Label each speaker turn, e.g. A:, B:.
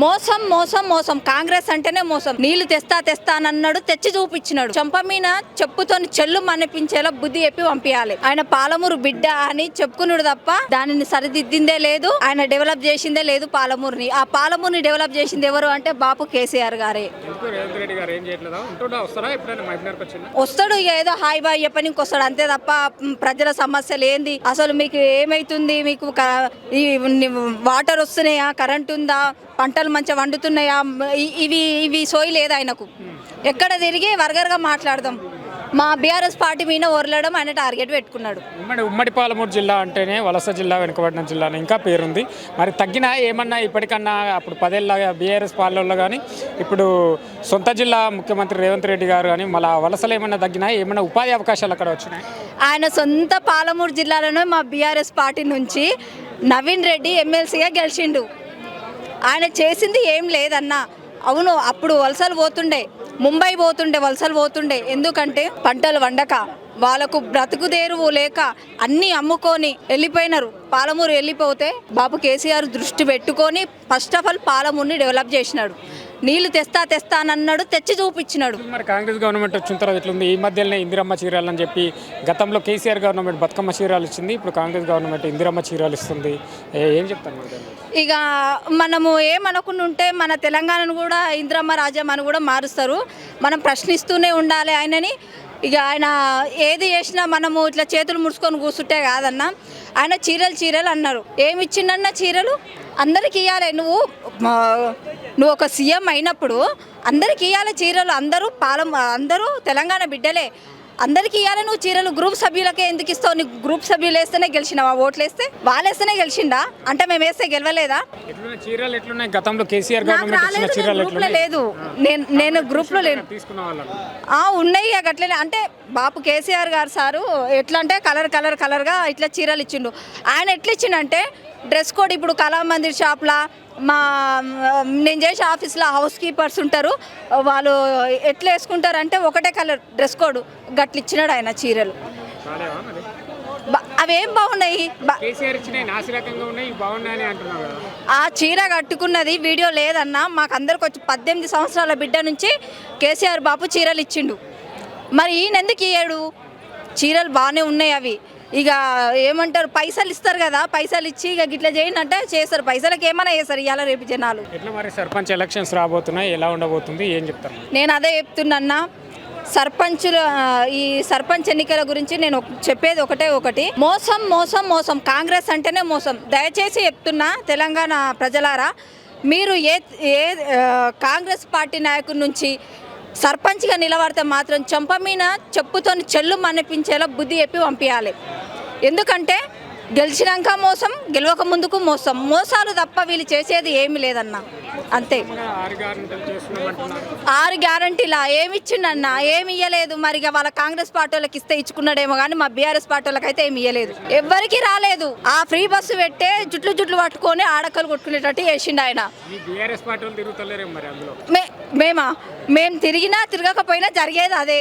A: మోసం మోసం మోసం కాంగ్రెస్ అంటేనే మోసం. నీళ్లు తెస్తా అన్నాడు, తెచ్చి చూపించినాడు. చంప మీద చెప్పుతోని చెల్లు మనిపించేలా బుద్ధి చెప్పి పంపించాలి. ఆయన పాలమూరు బిడ్డ అని చెప్పుకున్నాడు తప్ప దానిని సరిదిద్దిందే లేదు. ఆయన డెవలప్ చేసిందే లేదు పాలమూరుని. ఆ పాలమూరుని డెవలప్ చేసింది ఎవరు అంటే బాపు కేసీఆర్ గారే. వస్తాడు ఇక ఏదో హాయ్ బాయ్ చెప్పనికి వస్తాడు అంతే తప్ప ప్రజల సమస్యలు ఏంది, అసలు మీకు ఏమైతుంది, మీకు వాటర్ వస్తున్నాయా, కరెంట్ ఉందా, పంటలు మంచిగా వండుతున్నాయా, ఇవి సోయి లేదు ఆయనకు. ఎక్కడ తిరిగి వర్గర్గా మాట్లాడదాం. మా బీఆర్ఎస్ పార్టీ మీద ఓర్లడం ఆయన టార్గెట్ పెట్టుకున్నాడు.
B: ఉమ్మడి పాలమూరు జిల్లా అంటేనే వలస జిల్లా, వెనుకబడిన జిల్లా ఇంకా పేరుంది. మరి తగ్గినా ఏమన్నా ఇప్పటికన్నా అప్పుడు 10 ఏళ్ళ బీఆర్ఎస్ పాలనలో కానీ ఇప్పుడు సొంత జిల్లా ముఖ్యమంత్రి రేవంత్ రెడ్డి గారు కానీ మళ్ళీ వలసలు ఏమన్నా తగ్గినా ఏమన్నా ఉపాధి అవకాశాలు అక్కడ వచ్చినాయి?
A: ఆయన సొంత పాలమూరు జిల్లాలోనే మా బీఆర్ఎస్ పార్టీ నుంచి నవీన్ రెడ్డి ఎమ్మెల్సీగా గెలిచిండు. ఆయన చేసింది ఏం లేదన్నా. అవును, అప్పుడు వలసలు పోతుండే, ముంబై పోతుండే, వలసలు పోతుండే. ఎందుకంటే పంటలు వండక వాళ్ళకు బ్రతుకుదేరువు లేక అన్నీ అమ్ముకొని వెళ్ళిపోయినారు. పాలమూరు వెళ్ళిపోతే బాబు కేసీఆర్ దృష్టి పెట్టుకొని ఫస్ట్ ఆఫ్ ఆల్ పాలమూరుని డెవలప్ చేసినాడు. నీళ్లు తెస్తా అన్నాడు, తెచ్చి చూపించినాడు.
B: మరి కాంగ్రెస్ గవర్నమెంట్ వచ్చిన తర్వాత ఎట్లుంది? ఈ మధ్యలోనే ఇందిరమ్మ చీరాలు అని చెప్పి గతంలో కేసీఆర్ గవర్నమెంట్ బతుకమ్మ చీరాలు ఇచ్చింది, ఇప్పుడు కాంగ్రెస్ గవర్నమెంట్ ఇందిరమ్మ చీరాలు ఇస్తుంది. ఏం చెప్తాను?
A: ఇక మనము ఏమనుకుని ఉంటే మన తెలంగాణను కూడా ఇందిరమ్మ రాజ్యం అని కూడా మారుస్తారు. మనం ప్రశ్నిస్తూనే ఉండాలి ఆయనని. ఇక ఆయన ఏది చేసినా మనము ఇట్లా చేతులు ముడుచుకొని కూర్చుంటే కాదన్నా. ఆయన చీరలు అన్నారు. ఏమి ఇచ్చిండన్న చీరలు అందరికి ఇవ్వాలి. నువ్వు ఒక సీఎం అయినప్పుడు అందరికి ఇవ్వాలి చీరలు. అందరూ తెలంగాణ బిడ్డలే, అందరికి ఇవ్వాలి నువ్వు చీరలు. గ్రూప్ సభ్యులకే ఎందుకు ఇస్తావు? నీకు గ్రూప్ సభ్యులు వేస్తేనే గెలిచినావా? ఓట్లు వేస్తే వాళ్ళు వేస్తేనే గెలిచిండా అంటే మేము వేస్తే గెలవలేదా? గ్రూప్లో లేదు, నేను గ్రూప్లో లేను. ఉన్నాయి అట్లనే. అంటే బాపు కేసీఆర్ గారు సారు ఎట్లా అంటే కలర్గా ఇట్లా చీరలు ఇచ్చిండు. ఆయన ఎట్లా ఇచ్చిండంటే డ్రెస్ కోడ్ ఇప్పుడు కళామందిర్ షాప్లా నేను చేసే ఆఫీస్లో హౌస్ కీపర్స్ ఉంటారు, వాళ్ళు ఎట్లా వేసుకుంటారంటే ఒకటే కలర్ డ్రెస్ కోడ్ గట్ల ఇచ్చినాడు ఆయన చీరలు. అవేం బాగున్నాయి? ఆ చీర కట్టుకున్నది వీడియో లేదన్నా. మాకు అందరికి వచ్చి 18 సంవత్సరాల బిడ్డ నుంచి కేసీఆర్ బాపు చీరలు ఇచ్చిండు. మరి ఈయన ఎందుకు ఇయ్యాడు? చీరలు బాగానే ఉన్నాయి. అవి ఇక ఏమంటారు, పైసలు ఇస్తారు కదా, పైసలు ఇచ్చి ఇక గిట్లా చేయండి అంటే చేస్తారు. పైసలకి ఏమైనా చేస్తారు ఇవాళ రేపు జనాలు.
B: మరి సర్పంచ్ ఎలక్షన్స్ రాబోతున్నాయి, ఎలా ఉండబోతుంది, ఏం చెప్తారు?
A: నేను అదే చెప్తున్నా. ఈ సర్పంచ్ ఎన్నికల గురించి నేను చెప్పేది ఒకటి, మోసం మోసం మోసం. కాంగ్రెస్ అంటేనే మోసం. దయచేసి చెప్తున్నా తెలంగాణ ప్రజలారా, మీరు ఏ కాంగ్రెస్ పార్టీ నాయకుడి నుంచి సర్పంచ్గా నిలబడితే మాత్రం చంప మీద చెప్పుతోని చెల్లు మనిపించేలా బుద్ధి చెప్పి పంపించాలి. ఎందుకంటే గెలిచినాక మోసం, గెలవక ముందుకు మోసం. మోసాలు తప్ప వీళ్ళు చేసేది ఏమి లేదన్నా. అంతే. 6 గ్యారంటీలా ఏమి ఇచ్చిండన్నా? ఏమి ఇవ్వలేదు. మరి వాళ్ళ కాంగ్రెస్ పార్టీ వాళ్ళకి ఇస్తే ఇచ్చుకున్నాడేమో కానీ మా బీఆర్ఎస్ పార్టీ వాళ్ళకి అయితే ఏమి ఇవ్వలేదు. ఎవ్వరికి రాలేదు. ఆ ఫ్రీ బస్సు పెట్టే జుట్లు పట్టుకొని ఆడకలు కొట్టుకునేటట్టు చేసిండు ఆయన. మేము తిరిగినా తిరగకపోయినా జరిగేది అదే.